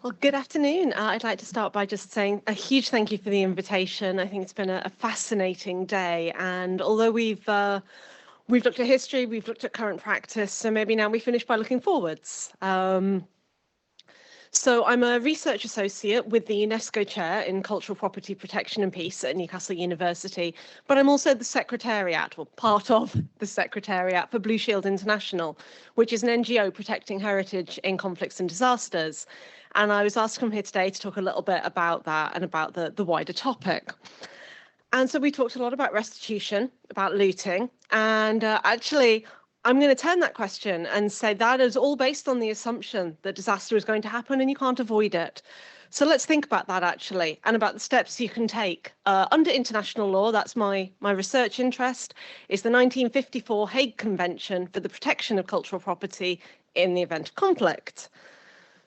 Well, good afternoon. I'd like to start by just saying a huge thank you for the invitation. I think it's been a fascinating day, and although we've looked at history, we've looked at current practice, so maybe now we finish by looking forwards. So I'm a research associate with the UNESCO Chair in Cultural Property Protection and Peace at Newcastle University, but I'm also the Secretariat, or part of the Secretariat for Blue Shield International, which is an NGO protecting heritage in conflicts and disasters. And I was asked to come here today to talk a little bit about that and about the wider topic. And so we talked a lot about restitution, about looting, and actually, I'm going to turn that question and say that is all based on the assumption that disaster is going to happen and you can't avoid it. So let's think about that actually, and about the steps you can take under international law. That's my research interest, is the 1954 Hague Convention for the Protection of Cultural Property in the event of conflict.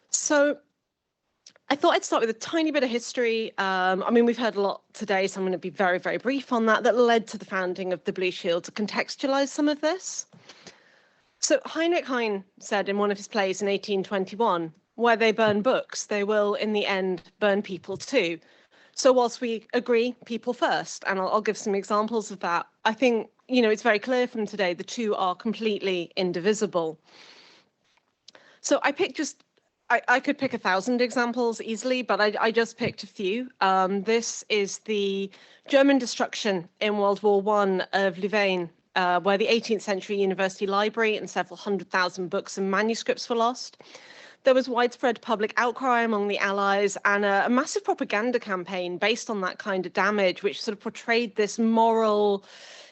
So I thought I'd start with a tiny bit of history. I mean, we've heard a lot today, so I'm going to be very, very brief on that led to the founding of the Blue Shield, to contextualize some of this. So Heinrich Heine said in one of his plays in 1821, where they burn books, they will in the end burn people too. So whilst we agree people first, and I'll give some examples of that, I think, it's very clear from today the two are completely indivisible. So I picked I could pick 1,000 examples easily, but I just picked a few. This is the German destruction in World War I of Louvain, where the 18th century university library and several 100,000 books and manuscripts were lost. There was widespread public outcry among the Allies and a massive propaganda campaign based on that kind of damage, which sort of portrayed this moral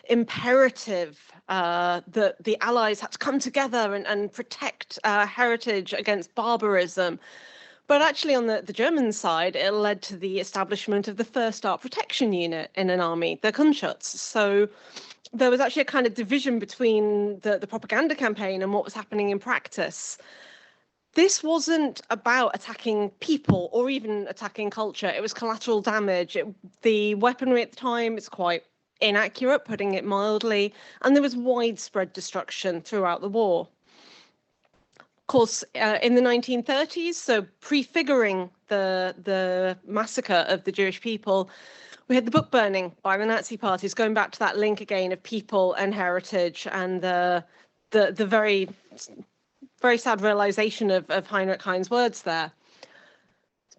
imperative that the Allies had to come together and protect heritage against barbarism. But actually, on the German side, it led to the establishment of the first art protection unit in an army, the Consortium. So there was actually a kind of division between the propaganda campaign and what was happening in practice. This wasn't about attacking people or even attacking culture. It was collateral damage. The weaponry at the time is quite inaccurate, putting it mildly, and there was widespread destruction throughout the war. Of course, in the 1930s, so prefiguring the massacre of the Jewish people, we had the book burning by the Nazi parties, going back to that link again of people and heritage, and the very, very sad realization of Heinrich Heine's words there.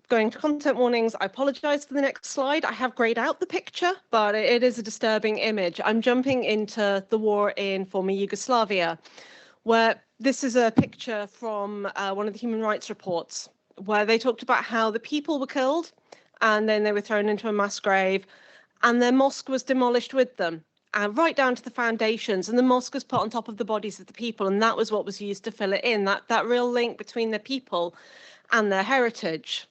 Going to content warnings, I apologize for the next slide. I have grayed out the picture, but it is a disturbing image. I'm jumping into the war in former Yugoslavia, where this is a picture from one of the human rights reports, where they talked about how the people were killed and then they were thrown into a mass grave, and their mosque was demolished with them, right down to the foundations, and the mosque was put on top of the bodies of the people, and that was what was used to fill it in, that real link between the people and their heritage.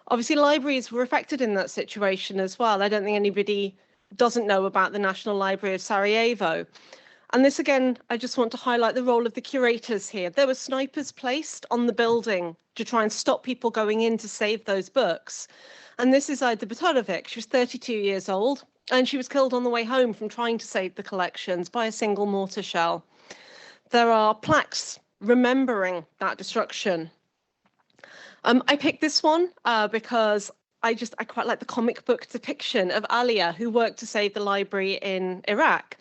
Obviously, libraries were affected in that situation as well. I don't think anybody doesn't know about the National Library of Sarajevo. And this, again, I just want to highlight the role of the curators here. There were snipers placed on the building to try and stop people going in to save those books. And this is Ida Butorovic. She was 32 years old, and she was killed on the way home from trying to save the collections by a single mortar shell. There are plaques remembering that destruction. I picked this one because I quite like the comic book depiction of Alia, who worked to save the library in Iraq.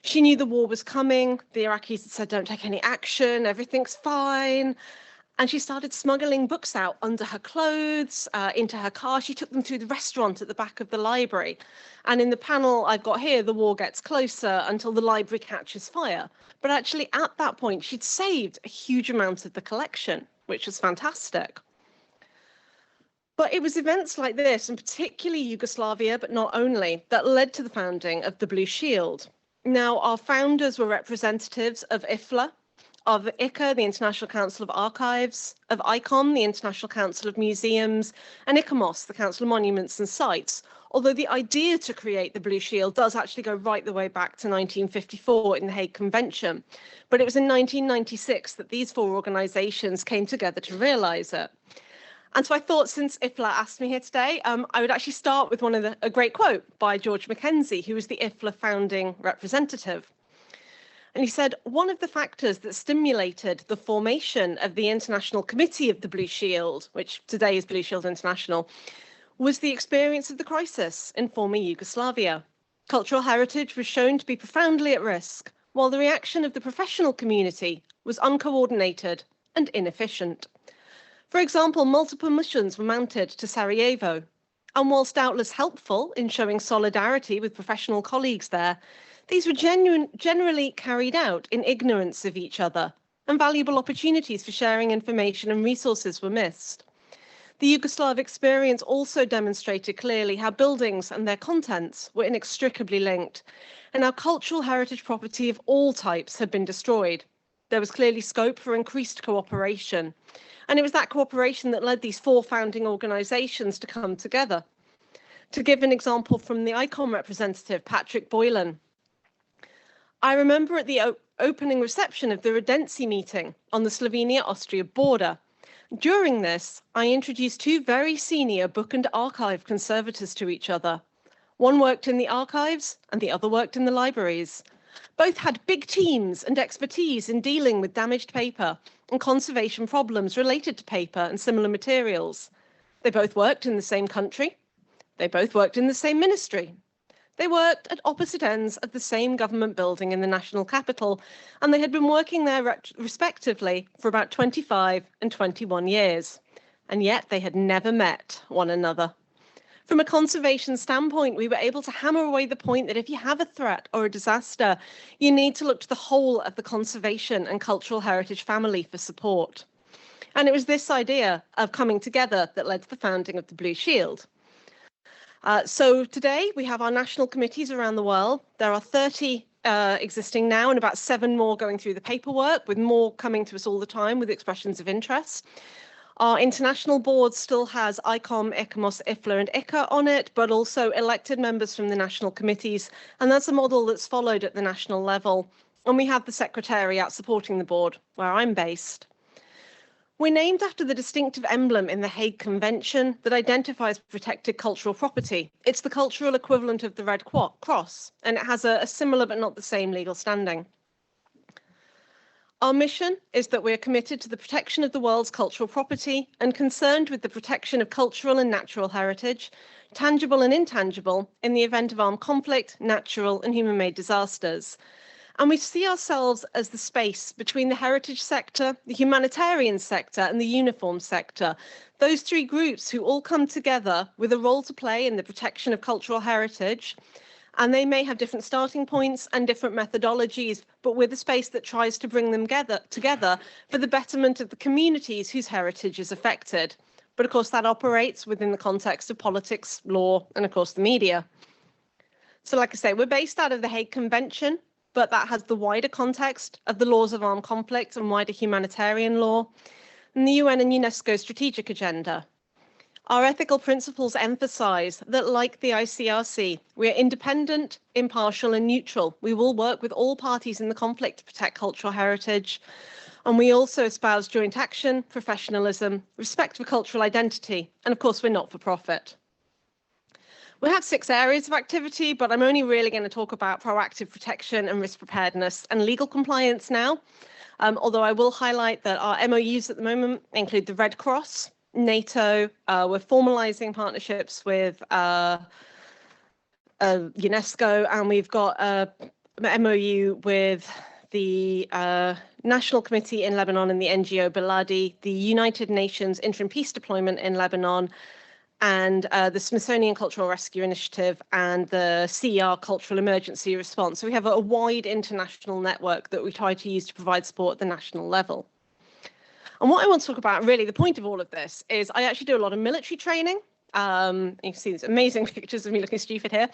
She knew the war was coming. The Iraqis had said, don't take any action, everything's fine. And she started smuggling books out under her clothes, into her car. She took them through the restaurant at the back of the library. And in the panel I've got here, the war gets closer until the library catches fire. But actually, at that point, she'd saved a huge amount of the collection, which was fantastic. But it was events like this, and particularly Yugoslavia, but not only, that led to the founding of the Blue Shield. Now, our founders were representatives of IFLA, of ICA, the International Council of Archives, of ICOM, the International Council of Museums, and ICOMOS, the Council of Monuments and Sites, although the idea to create the Blue Shield does actually go right the way back to 1954 in the Hague Convention. But it was in 1996 that these four organisations came together to realise it. And so I thought, since IFLA asked me here today, I would actually start with a great quote by George Mackenzie, who was the IFLA founding representative. And he said one of the factors that stimulated the formation of the International Committee of the Blue Shield, which today is Blue Shield International, was the experience of the crisis in former Yugoslavia. Cultural heritage was shown to be profoundly at risk, while the reaction of the professional community was uncoordinated and inefficient. For example, multiple missions were mounted to Sarajevo, and whilst doubtless helpful in showing solidarity with professional colleagues there, these were generally carried out in ignorance of each other, and valuable opportunities for sharing information and resources were missed. The Yugoslav experience also demonstrated clearly how buildings and their contents were inextricably linked, and how cultural heritage property of all types had been destroyed. There was clearly scope for increased cooperation, and it was that cooperation that led these 4 founding organisations to come together. To give an example from the ICOM representative, Patrick Boylan, I remember at the opening reception of the Redenci meeting on the Slovenia-Austria border. During this, I introduced 2 very senior book and archive conservators to each other. One worked in the archives and the other worked in the libraries. Both had big teams and expertise in dealing with damaged paper and conservation problems related to paper and similar materials. They both worked in the same country. They both worked in the same ministry. They worked at opposite ends of the same government building in the national capital, and they had been working there respectively for about 25 and 21 years. And yet they had never met one another. From a conservation standpoint, we were able to hammer away the point that if you have a threat or a disaster, you need to look to the whole of the conservation and cultural heritage family for support. And it was this idea of coming together that led to the founding of the Blue Shield. So today we have our national committees around the world. There are 30 existing now and about 7 more going through the paperwork, with more coming to us all the time with expressions of interest. Our international board still has ICOM, ICOMOS, IFLA and ICA on it, but also elected members from the national committees. And that's a model that's followed at the national level. And we have the Secretariat supporting the board, where I'm based. We're named after the distinctive emblem in the Hague Convention that identifies protected cultural property. It's the cultural equivalent of the Red Cross, and it has a similar but not the same legal standing. Our mission is that we're committed to the protection of the world's cultural property and concerned with the protection of cultural and natural heritage, tangible and intangible, in the event of armed conflict, natural and human-made disasters. And we see ourselves as the space between the heritage sector, the humanitarian sector, and the uniform sector. Those 3 groups who all come together with a role to play in the protection of cultural heritage. And they may have different starting points and different methodologies, but we're the space that tries to bring them together for the betterment of the communities whose heritage is affected. But of course, that operates within the context of politics, law, and of course, the media. So like I say, we're based out of the Hague Convention, but that has the wider context of the laws of armed conflict and wider humanitarian law, and the UN and UNESCO strategic agenda. Our ethical principles emphasize that, like the ICRC, we are independent, impartial, and neutral. We will work with all parties in the conflict to protect cultural heritage, and we also espouse joint action, professionalism, respect for cultural identity, and of course, we're not for profit. We have 6 areas of activity, but I'm only really going to talk about proactive protection and risk preparedness and legal compliance now. Although I will highlight that our MOUs at the moment include the Red Cross, NATO. We're formalizing partnerships with UNESCO, and we've got a MOU with the National Committee in Lebanon and the NGO Baladi, the United Nations Interim Peace Deployment in Lebanon, and the Smithsonian Cultural Rescue Initiative and the CERL Cultural Emergency Response. So we have a wide international network that we try to use to provide support at the national level. And what I want to talk about, really, the point of all of this is I actually do a lot of military training. You can see these amazing pictures of me looking stupid here.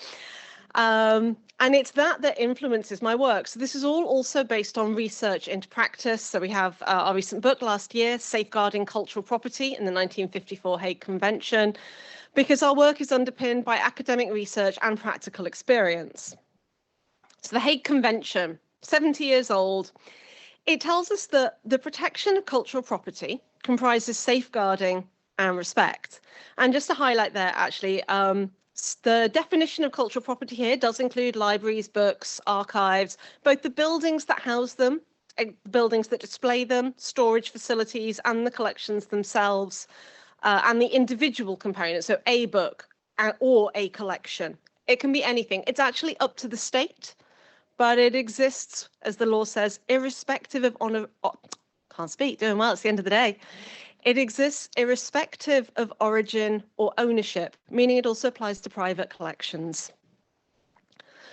And it's that influences my work. So this is all also based on research into practice. So we have our recent book last year, Safeguarding Cultural Property in the 1954 Hague Convention, because our work is underpinned by academic research and practical experience. So the Hague Convention, 70 years old, it tells us that the protection of cultural property comprises safeguarding and respect. And just to highlight there, actually, The definition of cultural property here does include libraries, books, archives, both the buildings that house them, buildings that display them, storage facilities, and the collections themselves, and the individual components, so a book or a collection. It can be anything. It's actually up to the state, but it exists, as the law says, irrespective of can't speak, doing well, it's the end of the day. It exists irrespective of origin or ownership, meaning it also applies to private collections.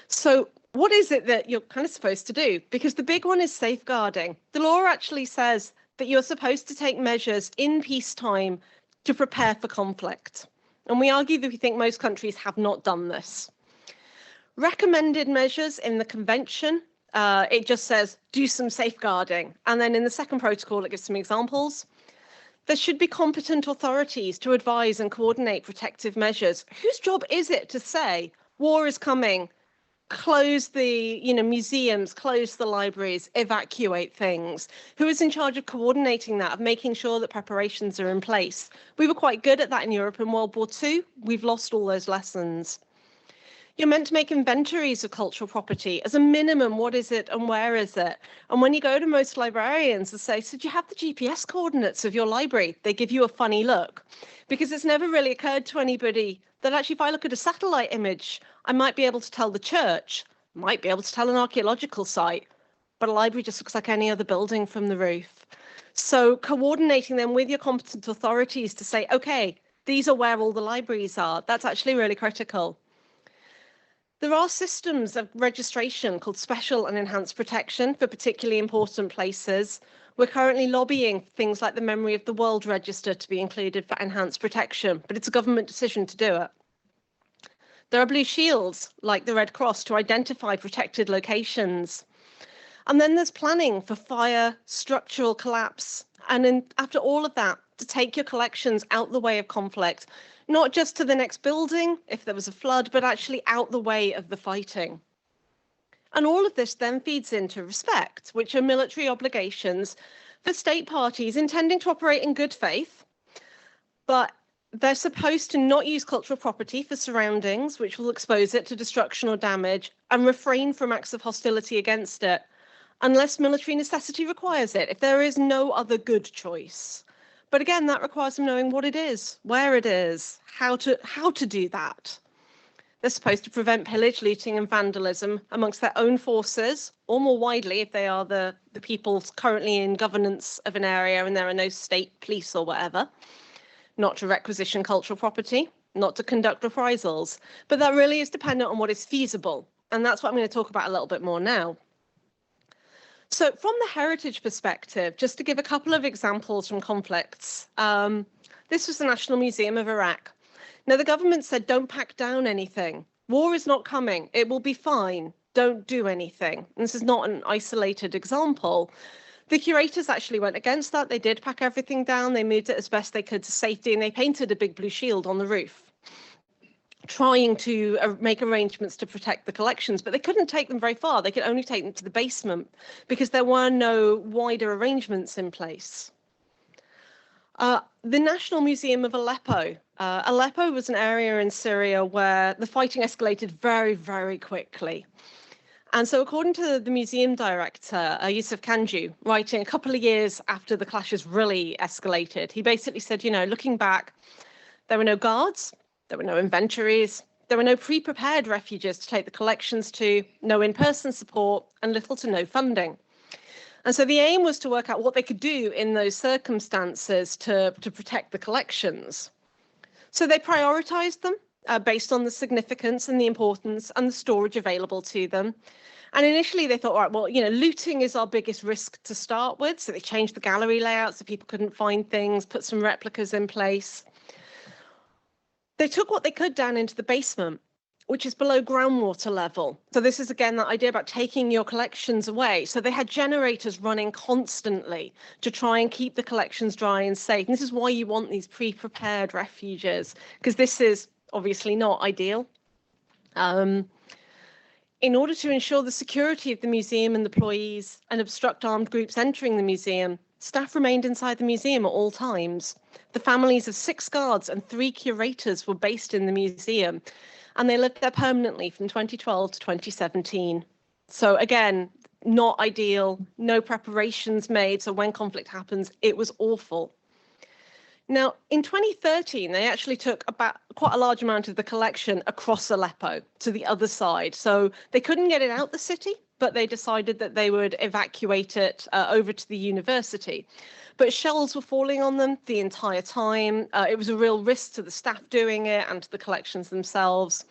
So what is it that you're kind of supposed to do? Because the big one is safeguarding. The law actually says that you're supposed to take measures in peacetime to prepare for conflict. And we argue that we think most countries have not done this. Recommended measures in the convention, it just says do some safeguarding. And then in the second protocol, it gives some examples. There should be competent authorities to advise and coordinate protective measures. Whose job is it to say war is coming, close the museums, close the libraries, evacuate things? Who is in charge of coordinating that, of making sure that preparations are in place? We were quite good at that in Europe in World War II. We've lost all those lessons. You're meant to make inventories of cultural property. As a minimum, what is it and where is it? And when you go to most librarians and say, so do you have the GPS coordinates of your library? They give you a funny look, because it's never really occurred to anybody that actually if I look at a satellite image, I might be able to tell the church, might be able to tell an archaeological site, but a library just looks like any other building from the roof. So coordinating them with your competent authorities to say, okay, these are where all the libraries are, that's actually really critical. There are systems of registration called special and enhanced protection for particularly important places. We're currently lobbying for things like the Memory of the World Register to be included for enhanced protection, but it's a government decision to do it. There are blue shields, like the Red Cross, to identify protected locations. And then there's planning for fire, structural collapse, and then after all of that, to take your collections out the way of conflict, not just to the next building if there was a flood, but actually out the way of the fighting. And all of this then feeds into respect, which are military obligations for state parties intending to operate in good faith, but they're supposed to not use cultural property for surroundings, which will expose it to destruction or damage, and refrain from acts of hostility against it, unless military necessity requires it, if there is no other good choice. But again, that requires them knowing what it is, where it is, how to do that. They're supposed to prevent pillage, looting and vandalism amongst their own forces, or more widely if they are the people currently in governance of an area and there are no state police or whatever. Not to requisition cultural property, not to conduct reprisals. But that really is dependent on what is feasible. And that's what I'm going to talk about a little bit more now. So from the heritage perspective, just to give a couple of examples from conflicts, this was the National Museum of Iraq. Now, the government said, don't pack down anything. War is not coming. It will be fine. Don't do anything. And this is not an isolated example. The curators actually went against that. They did pack everything down. They moved it as best they could to safety, and they painted a big blue shield on the roof, trying to make arrangements to protect the collections, but they couldn't take them very far. They could only take them to the basement because there were no wider arrangements in place. The National Museum of Aleppo. Aleppo was an area in Syria where the fighting escalated very, very quickly. And so according to the museum director, Yusuf Kanju, writing a couple of years after the clashes really escalated, he basically said, looking back, there were no guards, there were no inventories, there were no pre-prepared refuges to take the collections to, no in-person support, and little to no funding. And so the aim was to work out what they could do in those circumstances to protect the collections. So they prioritized them based on the significance and the importance and the storage available to them. And initially they thought, all right, well, looting is our biggest risk to start with. So they changed the gallery layout so people couldn't find things, put some replicas in place. They took what they could down into the basement, which is below groundwater level. So this is, again, that idea about taking your collections away. So they had generators running constantly to try and keep the collections dry and safe. And this is why you want these pre-prepared refuges, because this is obviously not ideal. In order to ensure the security of the museum and employees and obstruct armed groups entering the museum, staff remained inside the museum at all times. The families of 6 guards and 3 curators were based in the museum. and they lived there permanently from 2012 to 2017. So again, not ideal, no preparations made. So when conflict happens, it was awful. Now, in 2013, they actually took about quite a large amount of the collection across Aleppo to the other side. So they couldn't get it out the city, but they decided that they would evacuate it over to the university. But shells were falling on them the entire time. It was a real risk to the staff doing it and to the collections themselves.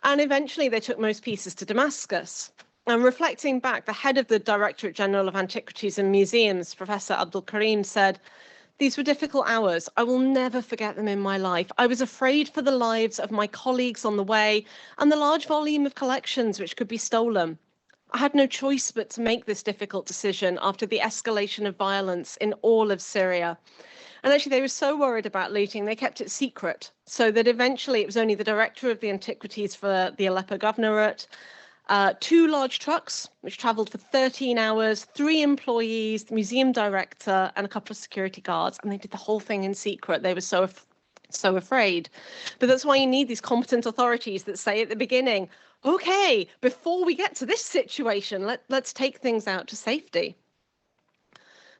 And eventually they took most pieces to Damascus. And reflecting back, the head of the Directorate General of Antiquities and Museums, Professor Abdul Karim, said, "These were difficult hours. I will never forget them in my life. I was afraid for the lives of my colleagues on the way and the large volume of collections which could be stolen. I had no choice but to make this difficult decision after the escalation of violence in all of Syria." And actually, they were so worried about looting, they kept it secret, so that eventually it was only the director of the antiquities for the Aleppo Governorate, 2 large trucks, which travelled for 13 hours, 3 employees, the museum director, and a couple of security guards. And they did the whole thing in secret. They were so afraid. But that's why you need these competent authorities that say at the beginning, okay, before we get to this situation, let's take things out to safety.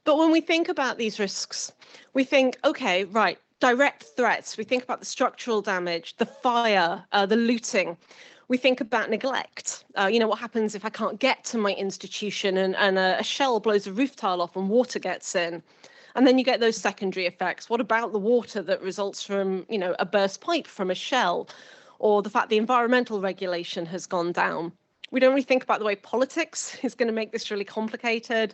But when we think about these risks, we think, okay, right, direct threats. We think about the structural damage, the fire, the looting. We think about neglect. What happens if I can't get to my institution and a shell blows a roof tile off and water gets in? And then you get those secondary effects. What about the water that results from, a burst pipe from a shell, or the fact the environmental regulation has gone down? We don't really think about the way politics is going to make this really complicated,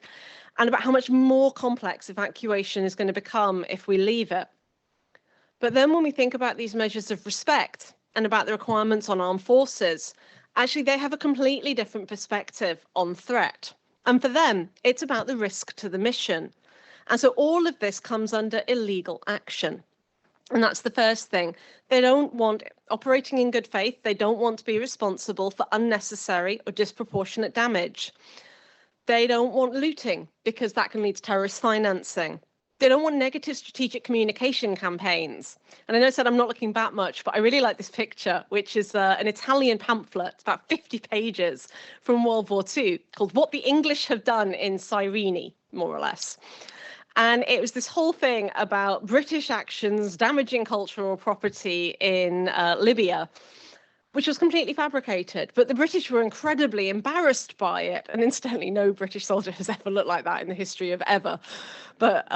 and about how much more complex evacuation is going to become if we leave it. But then when we think about these measures of respect and about the requirements on armed forces, actually they have a completely different perspective on threat. And for them, it's about the risk to the mission. And so all of this comes under illegal action. And that's the first thing. They don't want operating in good faith. They don't want to be responsible for unnecessary or disproportionate damage. They don't want looting because that can lead to terrorist financing. They don't want negative strategic communication campaigns. And I know I said I'm not looking back much, but I really like this picture, which is an Italian pamphlet, about 50 pages from World War II, called What the English Have Done in Cyrene, more or less. And it was this whole thing about British actions damaging cultural property in Libya, which was completely fabricated. But the British were incredibly embarrassed by it. And incidentally, no British soldier has ever looked like that in the history of ever. But,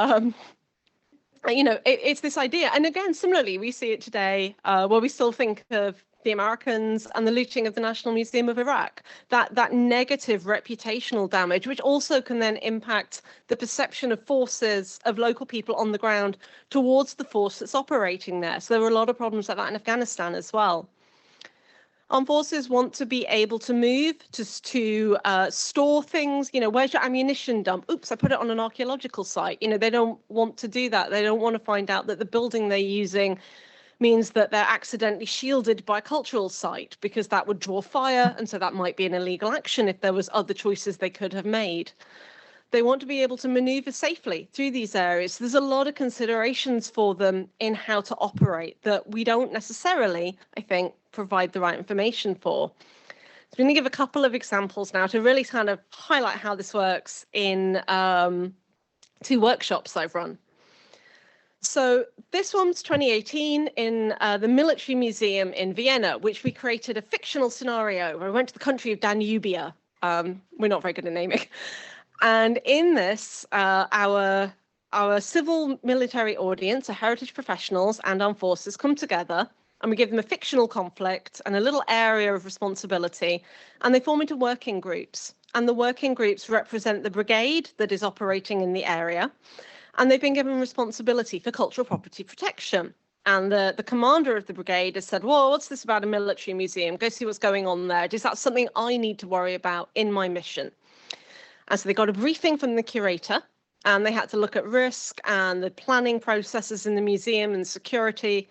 it's this idea. And again, similarly, we see it today where we still think of the Americans and the looting of the National Museum of Iraq, that negative reputational damage, which also can then impact the perception of forces, of local people on the ground towards the force that's operating there. So there were a lot of problems like that in Afghanistan as well. Armed forces want to be able to move, to store things. Where's your ammunition dump? Oops, I put it on an archaeological site. They don't want to do that. They don't want to find out that the building they're using means that they're accidentally shielded by a cultural site, because that would draw fire. And so that might be an illegal action if there was other choices they could have made. They want to be able to maneuver safely through these areas. There's a lot of considerations for them in how to operate that we don't necessarily, I think, provide the right information for. So I'm going to give a couple of examples now to really kind of highlight how this works in 2 workshops I've run. So this one's 2018 in the Military Museum in Vienna, which we created a fictional scenario where we went to the country of Danubia. We're not very good at naming. And in this, our civil military audience, our heritage professionals and armed forces come together, and we give them a fictional conflict and a little area of responsibility, and they form into working groups. And the working groups represent the brigade that is operating in the area, and they've been given responsibility for cultural property protection. And the commander of the brigade has said, well, what's this about a military museum? Go see what's going on there. Is that something I need to worry about in my mission? And so they got a briefing from the curator, and they had to look at risk and the planning processes in the museum and security,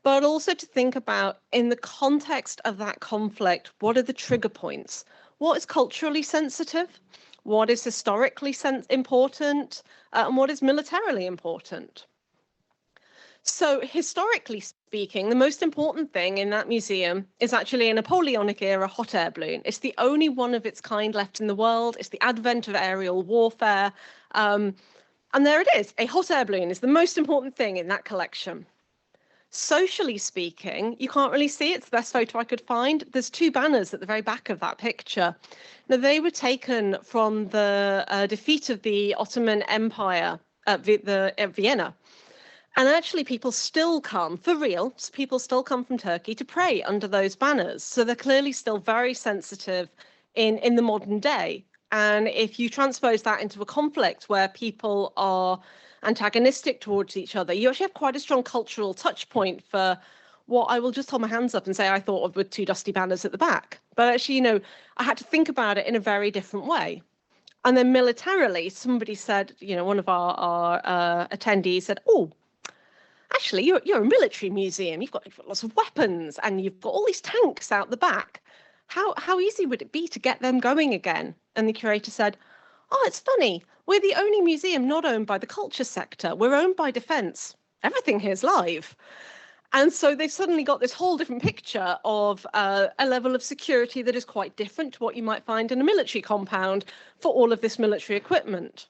but also to think about, in the context of that conflict, what are the trigger points? What is culturally sensitive? What is historically important? And what is militarily important? So historically speaking, the most important thing in that museum is actually a Napoleonic era hot air balloon. It's the only one of its kind left in the world. It's the advent of aerial warfare. And there it is. A hot air balloon is the most important thing in that collection. Socially speaking, you can't really see it. It's the best photo I could find. There's two banners at the very back of that picture. Now, they were taken from the defeat of the Ottoman Empire at Vienna. And actually, people still come, for real, people still come from Turkey to pray under those banners. So they're clearly still very sensitive in the modern day. And if you transpose that into a conflict where people are antagonistic towards each other, you actually have quite a strong cultural touch point for what I will just hold my hands up and say I thought of with two dusty banners at the back. But actually, I had to think about it in a very different way. And then militarily, somebody said, one of our attendees said, oh, actually, you're a military museum. You've got lots of weapons and you've got all these tanks out the back. How easy would it be to get them going again? And the curator said, oh, it's funny. We're the only museum not owned by the culture sector. We're owned by defence. Everything here's live. And so they've suddenly got this whole different picture of a level of security that is quite different to what you might find in a military compound for all of this military equipment.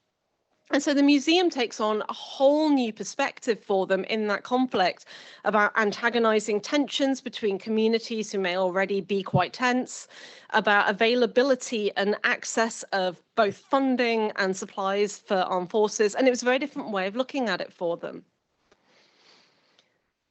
And so the museum takes on a whole new perspective for them in that conflict about antagonizing tensions between communities who may already be quite tense, about availability and access of both funding and supplies for armed forces. And it was a very different way of looking at it for them.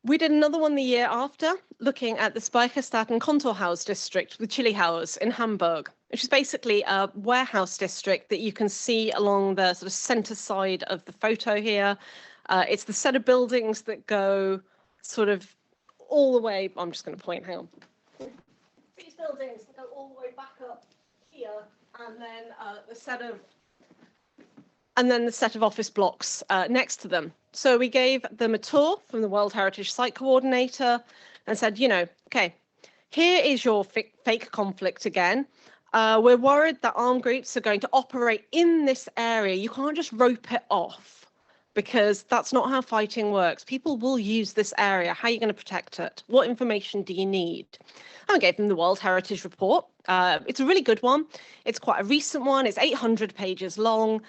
We did another one the year after, looking at the Speicherstadt and Kontorhaus district with Chili House in Hamburg, which is basically a warehouse district that you can see along the sort of center side of the photo here. It's the set of buildings that go sort of all the way, I'm just going to point, hang on. These buildings that go all the way back up here, and then the set of office blocks next to them. So we gave them a tour from the World Heritage Site Coordinator and said, okay, here is your fake conflict again. We're worried that armed groups are going to operate in this area. You can't just rope it off because that's not how fighting works. People will use this area. How are you going to protect it? What information do you need? I gave them the World Heritage Report. It's a really good one. It's quite a recent one. It's 800 pages long.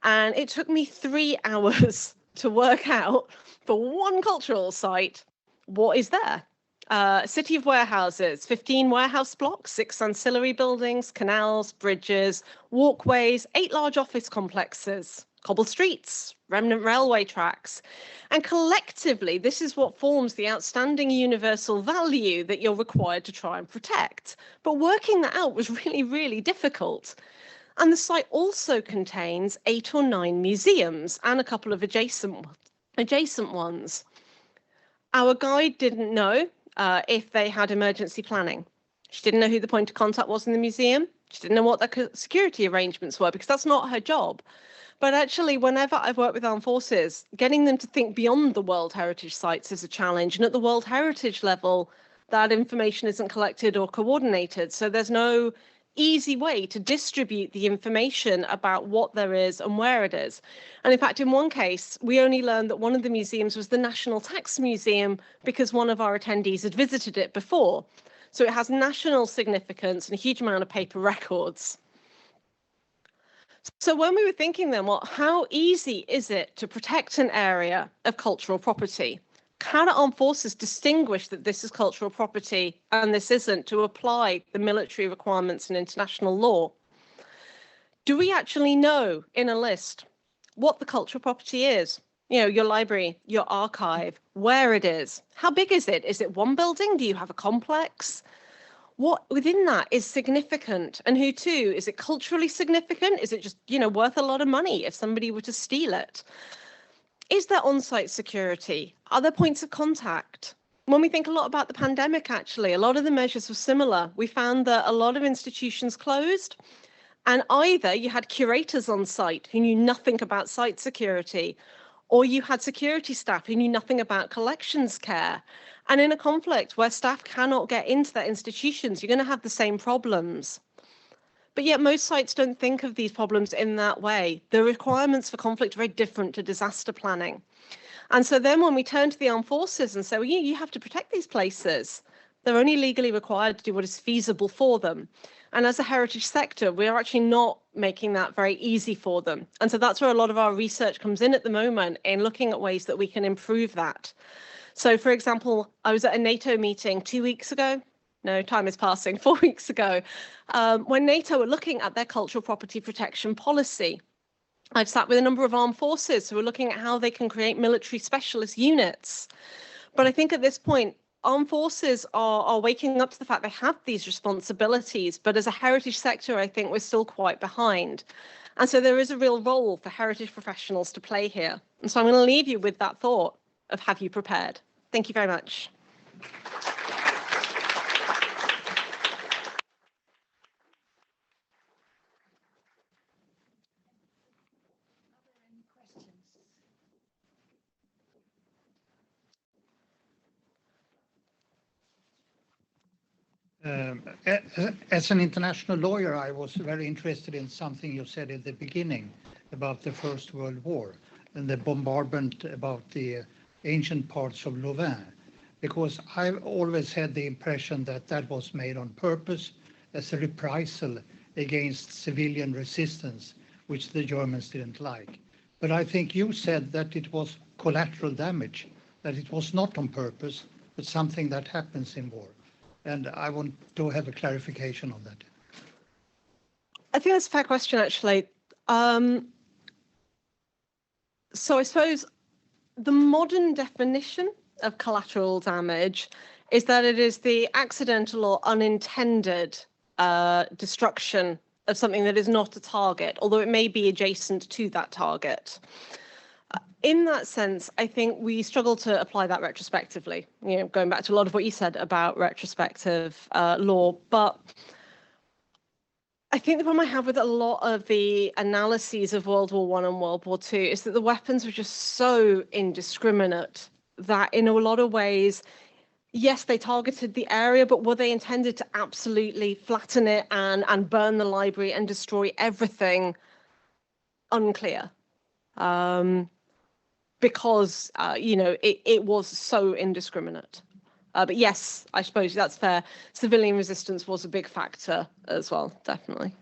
And it took me 3 hours to work out for one cultural site what is there. City of warehouses, 15 warehouse blocks, 6 ancillary buildings, canals, bridges, walkways, 8 large office complexes, cobble streets, remnant railway tracks. And collectively, this is what forms the outstanding universal value that you're required to try and protect. But working that out was really, really difficult. And the site also contains 8 or 9 museums and a couple of adjacent ones. Our guide didn't know if they had emergency planning. She didn't know who the point of contact was in the museum. She didn't know what the security arrangements were because that's not her job. But actually, whenever I've worked with armed forces, getting them to think beyond the World Heritage sites is a challenge. And at the World Heritage level, that information isn't collected or coordinated. So there's no easy way to distribute the information about what there is and where it is. And in fact, in one case, we only learned that one of the museums was the National Tax Museum because one of our attendees had visited it before. So it has national significance and a huge amount of paper records. So when we were thinking then, well, how easy is it to protect an area of cultural property? How do armed forces distinguish that this is cultural property and this isn't to apply the military requirements in international law? Do we actually know in a list what the cultural property is? Your library, your archive, where it is. How big is it? Is it one building? Do you have a complex? What within that is significant and who to? Is it culturally significant? Is it just, worth a lot of money if somebody were to steal it? Is there on-site security? Are there points of contact? When we think a lot about the pandemic, actually, a lot of the measures were similar. We found that a lot of institutions closed, and either you had curators on site who knew nothing about site security, or you had security staff who knew nothing about collections care. And in a conflict where staff cannot get into their institutions, you're going to have the same problems. But yet most sites don't think of these problems in that way. The requirements for conflict are very different to disaster planning. And so then when we turn to the armed forces and say, well, you have to protect these places, they're only legally required to do what is feasible for them. And as a heritage sector, we're actually not making that very easy for them. And so that's where a lot of our research comes in at the moment, in looking at ways that we can improve that. So, for example, I was at a NATO meeting 2 weeks ago. No, time is passing, 4 weeks ago, when NATO were looking at their cultural property protection policy. I've sat with a number of armed forces who are looking at how they can create military specialist units. But I think at this point, armed forces are waking up to the fact they have these responsibilities. But as a heritage sector, I think we're still quite behind. And so there is a real role for heritage professionals to play here. And so I'm going to leave you with that thought of, have you prepared? Thank you very much. As an international lawyer, I was very interested in something you said at the beginning about the First World War and the bombardment about the ancient parts of Louvain, because I've always had the impression that that was made on purpose as a reprisal against civilian resistance, which the Germans didn't like. But I think you said that it was collateral damage, that it was not on purpose, but something that happens in war. And I want to have a clarification on that. I think that's a fair question, actually. So I suppose the modern definition of collateral damage is that it is the accidental or unintended destruction of something that is not a target, although it may be adjacent to that target. In that sense, I think we struggle to apply that retrospectively, going back to a lot of what you said about retrospective law. But I think the problem I have with a lot of the analyses of World War I and World War II is that the weapons were just so indiscriminate that in a lot of ways, yes, they targeted the area, but were they intended to absolutely flatten it and burn the library and destroy everything? Unclear. Because, it was so indiscriminate. But yes, I suppose that's fair. Civilian resistance was a big factor as well, definitely.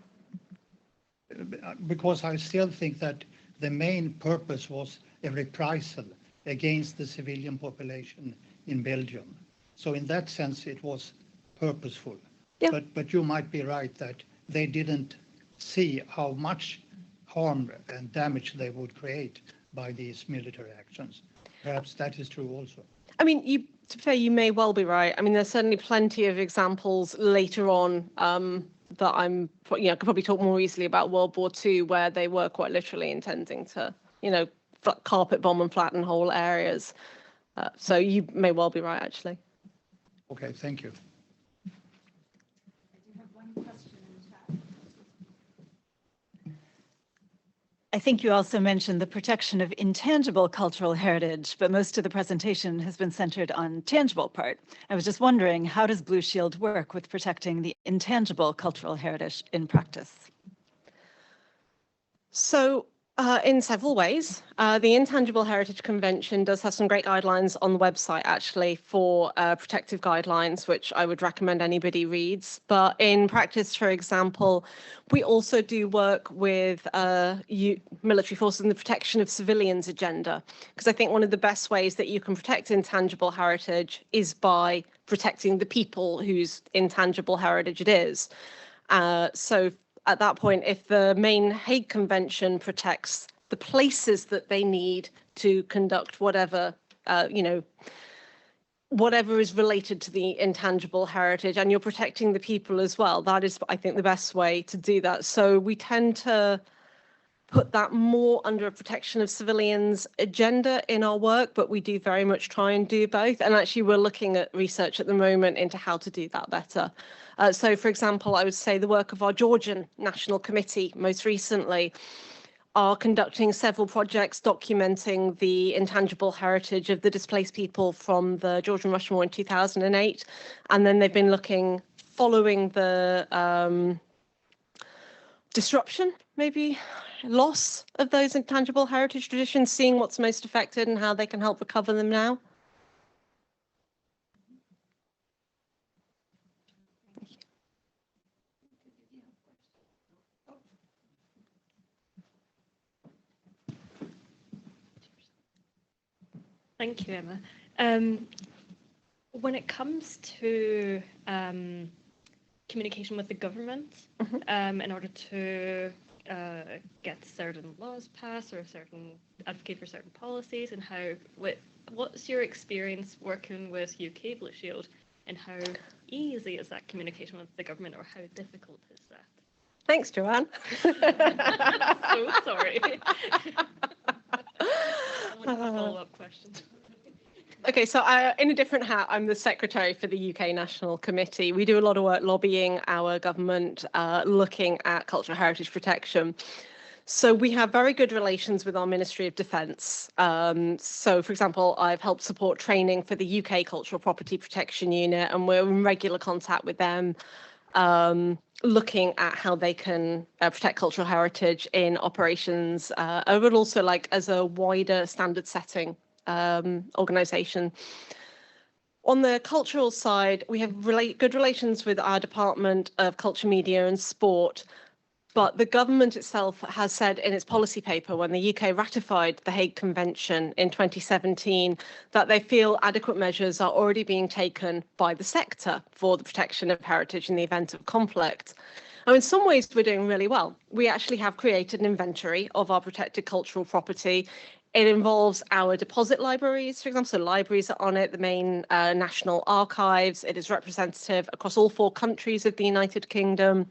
Because I still think that the main purpose was a reprisal against the civilian population in Belgium. So in that sense, it was purposeful. Yeah. But you might be right that they didn't see how much harm and damage they would create by these military actions. Perhaps that is true also. I mean, to be fair, you may well be right. I mean, there's certainly plenty of examples later on that I could probably talk more easily about World War II, where they were quite literally intending to, carpet bomb and flatten whole areas. So you may well be right, actually. Okay, thank you. I think you also mentioned the protection of intangible cultural heritage, but most of the presentation has been centered on tangible part. I was just wondering, how does Blue Shield work with protecting the intangible cultural heritage in practice? So in several ways. The Intangible Heritage Convention does have some great guidelines on the website, actually, for protective guidelines, which I would recommend anybody reads. But in practice, for example, we also do work with military forces in the protection of civilians agenda, because I think one of the best ways that you can protect intangible heritage is by protecting the people whose intangible heritage it is. So at that point, if the main Hague Convention protects the places that they need to conduct whatever, whatever is related to the intangible heritage, and you're protecting the people as well, that is, I think, the best way to do that. So we tend to put that more under a protection of civilians agenda in our work, but we do very much try and do both. And actually, we're looking at research at the moment into how to do that better. So, for example, I would say the work of our Georgian National Committee most recently are conducting several projects documenting the intangible heritage of the displaced people from the Georgian-Russian War in 2008. And then they've been looking, following the disruption, maybe loss of those intangible heritage traditions, seeing what's most affected and how they can help recover them now. Thank you, Emma. When it comes to communication with the government, in order to get certain laws passed or advocate for certain policies, and what's your experience working with UK Blue Shield, and how easy is that communication with the government, or how difficult is that? Thanks, Joanne. So sorry. I want a follow-up question. Okay, so in a different hat, I'm the secretary for the UK National Committee. We do a lot of work lobbying our government, looking at cultural heritage protection. So we have very good relations with our Ministry of Defence. So, for example, I've helped support training for the UK Cultural Property Protection Unit, and we're in regular contact with them, looking at how they can protect cultural heritage in operations, but also like as a wider standard setting organisation. On the cultural side, we have good relations with our Department of Culture, Media and Sport, but the government itself has said in its policy paper when the UK ratified the Hague Convention in 2017 that they feel adequate measures are already being taken by the sector for the protection of heritage in the event of conflict. And in some ways, we're doing really well. We actually have created an inventory of our protected cultural property. It involves our deposit libraries, for example, so libraries are on it, the main national archives. It is representative across all 4 countries of the United Kingdom.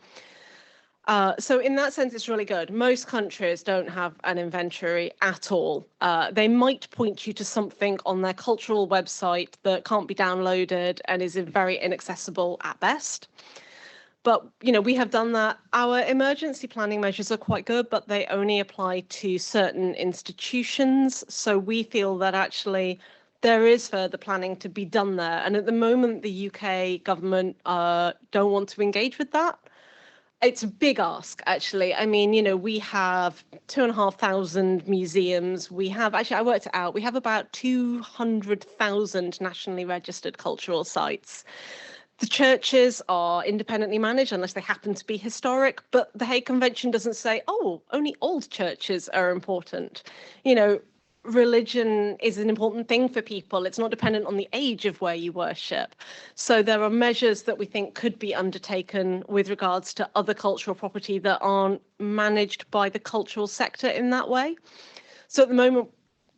So in that sense, it's really good. Most countries don't have an inventory at all. They might point you to something on their cultural website that can't be downloaded and is very inaccessible at best. But, you know, we have done that. Our emergency planning measures are quite good, but they only apply to certain institutions. So we feel that actually there is further planning to be done there. And at the moment, the UK government don't want to engage with that. It's a big ask, actually. I mean, you know, we have 2,500 museums. We have, actually, I worked it out, we have about 200,000 nationally registered cultural sites. The churches are independently managed unless they happen to be historic, but the Hague Convention doesn't say, oh, only old churches are important. You know, religion is an important thing for people. It's not dependent on the age of where you worship. So there are measures that we think could be undertaken with regards to other cultural property that aren't managed by the cultural sector in that way. So at the moment,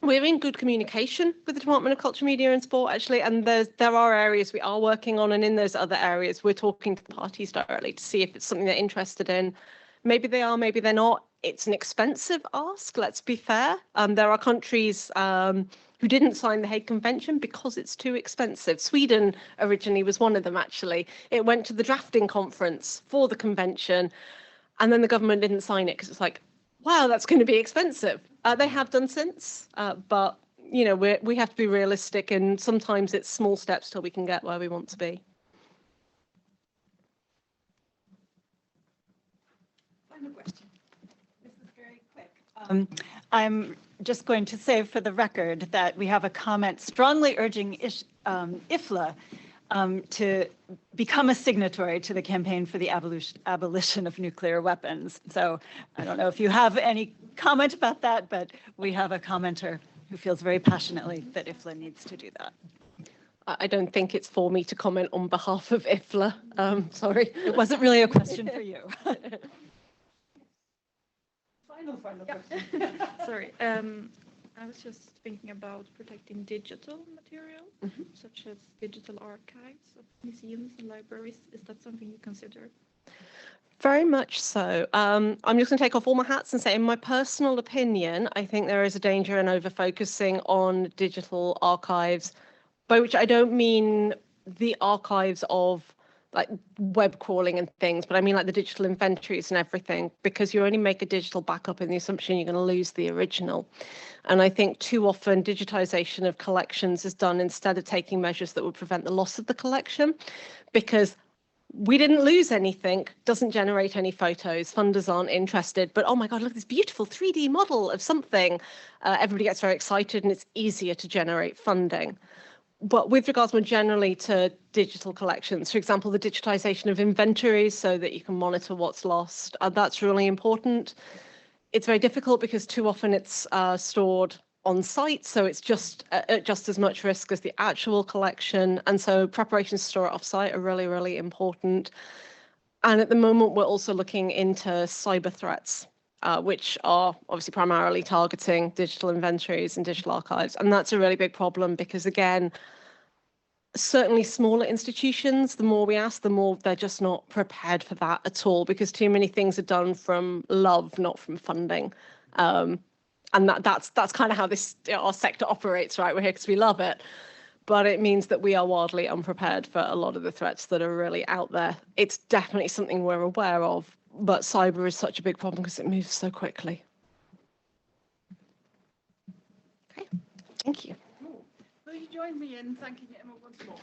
we're in good communication with the Department of Culture, Media and Sport, actually, and there are areas we are working on, and in those other areas, we're talking to the parties directly to see if it's something they're interested in. Maybe they are, maybe they're not. It's an expensive ask, let's be fair. There are countries who didn't sign the Hague Convention because it's too expensive. Sweden originally was one of them, actually. It went to the drafting conference for the convention, and then the government didn't sign it because it's like, wow, that's going to be expensive. They have done since, but you know, we have to be realistic, and sometimes it's small steps till we can get where we want to be. Final question. This is very quick. I'm just going to say for the record that we have a comment strongly urging IFLA to become a signatory to the campaign for the abolition of nuclear weapons. So I don't know if you have any comment about that, but we have a commenter who feels very passionately that IFLA needs to do that. I don't think it's for me to comment on behalf of IFLA. Sorry. It wasn't really a question for you. Final question. Sorry. I was just thinking about protecting digital material, such as digital archives of museums and libraries. Is that something you consider? Very much so. I'm just going to take off all my hats and say, in my personal opinion, I think there is a danger in over-focusing on digital archives, by which I don't mean the archives of like web crawling and things, but I mean like the digital inventories and everything, because you only make a digital backup in the assumption you're going to lose the original. And I think too often digitization of collections is done instead of taking measures that would prevent the loss of the collection, because we didn't lose anything, doesn't generate any photos, funders aren't interested, but oh my God, look at this beautiful 3D model of something. Everybody gets very excited and it's easier to generate funding. But with regards more generally to digital collections, for example, the digitization of inventories so that you can monitor what's lost, that's really important. It's very difficult because too often it's stored on site, so it's just as much risk as the actual collection. And so preparations to store it off site are really, really important. And at the moment, we're also looking into cyber threats, which are obviously primarily targeting digital inventories and digital archives. And that's a really big problem because, again, certainly smaller institutions, the more we ask, the more they're just not prepared for that at all, because too many things are done from love, not from funding. And that's kind of how our sector operates, right? We're here because we love it. But it means that we are wildly unprepared for a lot of the threats that are really out there. It's definitely something we're aware of, but cyber is such a big problem because it moves so quickly. Okay, thank you. Will you join me in thanking Emma once more?